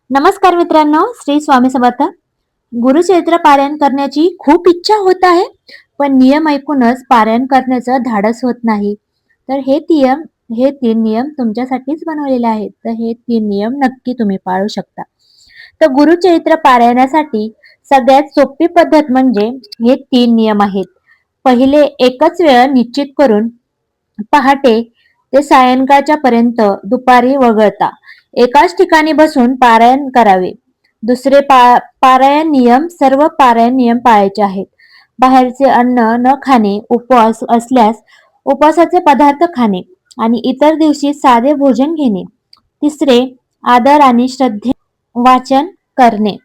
नमस्कार मित्रांनो, श्री स्वामी समर्थ. गुरुचरित्र पारायण करण्याची खूप इच्छा होत आहे, पण नियम ऐकूनच पारायण करण्याचं धाडस होत नाही. तर हे 3 नियम तुमच्यासाठीच बनवलेले आहेत. तर हे 3 नियम नक्की तुम्ही पाळू शकता. तर गुरुचरित्र पारायणासाठी सगळ्यात सोपी पद्धत म्हणजे हे 3 नियम आहेत. पहिले एकच वेळ निश्चित करून पहाटे ते सायंकाळच्या पर्यंत दुपारी वगळता एकाच ठिकाणी बसून पारायण करावे. दुसरे पारायण नियम सर्व पारायण नियम पाळायचे आहेत. बाहेरचे अन्न न खाणे, उपवास असल्यास उपवासाचे पदार्थ खाणे आणि इतर दिवशी साधे भोजन घेणे. तिसरे आदर आणि श्रद्धे वाचन करणे.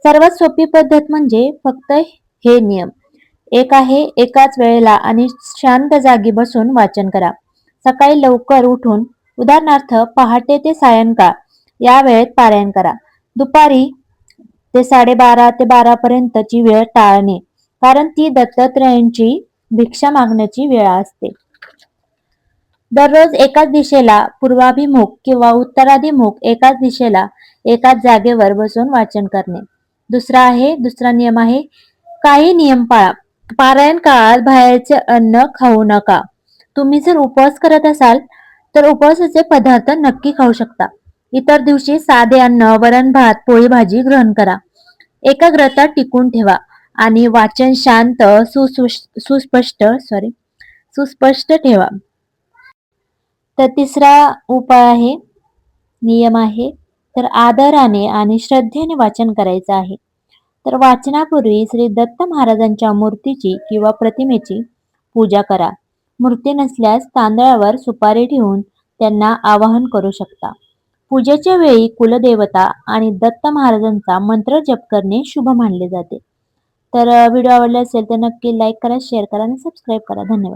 सर्वात सोपी पद्धत म्हणजे फक्त हे नियम. एक आहे एकाच वेळेला आणि शांत जागी बसून वाचन करा. सकाळी लवकर उठून उदाहरणार्थ पहाटे ते सायंकाळ या वेळेत पारायण करा. दुपारी ते 12:30 ते 12 पर्यंतची वेळ टाळणे, कारण ती दत्तात्रेयांची भिक्षा मागण्याची वेळ असते. दररोज एकाच दिशेला पूर्वाभिमुख किंवा उत्तराभिमुख एकाच दिशेला एकाच जागेवर बसून वाचन करणे. दुसरा नियम आहे काही नियम पाळा. पारायण काळात बाहेरचे अन्न खाऊ नका. तुम्ही जर उपवास करत असाल तर उपवासाचे पदार्थ नक्की खाऊ शकता. इतर दिवशी साधे अन्न, वरण भात, पोळी भाजी ग्रहण करा. एकाग्रता टिकून ठेवा आणि वाचन शांत सुस्पष्ट ठेवा. तर तिसरा उपाय आहे नियम आहे तर आदराने आणि श्रद्धेने वाचन करायचं आहे. तर वाचनापूर्वी श्री दत्त महाराजांच्या मूर्तीची किंवा प्रतिमेची पूजा करा. मूर्ती नसल्यास तांदळावर सुपारी ठेवून त्यांना आवाहन करू शकता. पूजेच्या वेळी कुलदेवता आणि दत्त महाराजांचा मंत्र जप करणे शुभ मानले जाते. तर व्हिडिओ आवडला असेल तर नक्की लाईक करा, शेअर करा आणि सबस्क्राईब करा. धन्यवाद.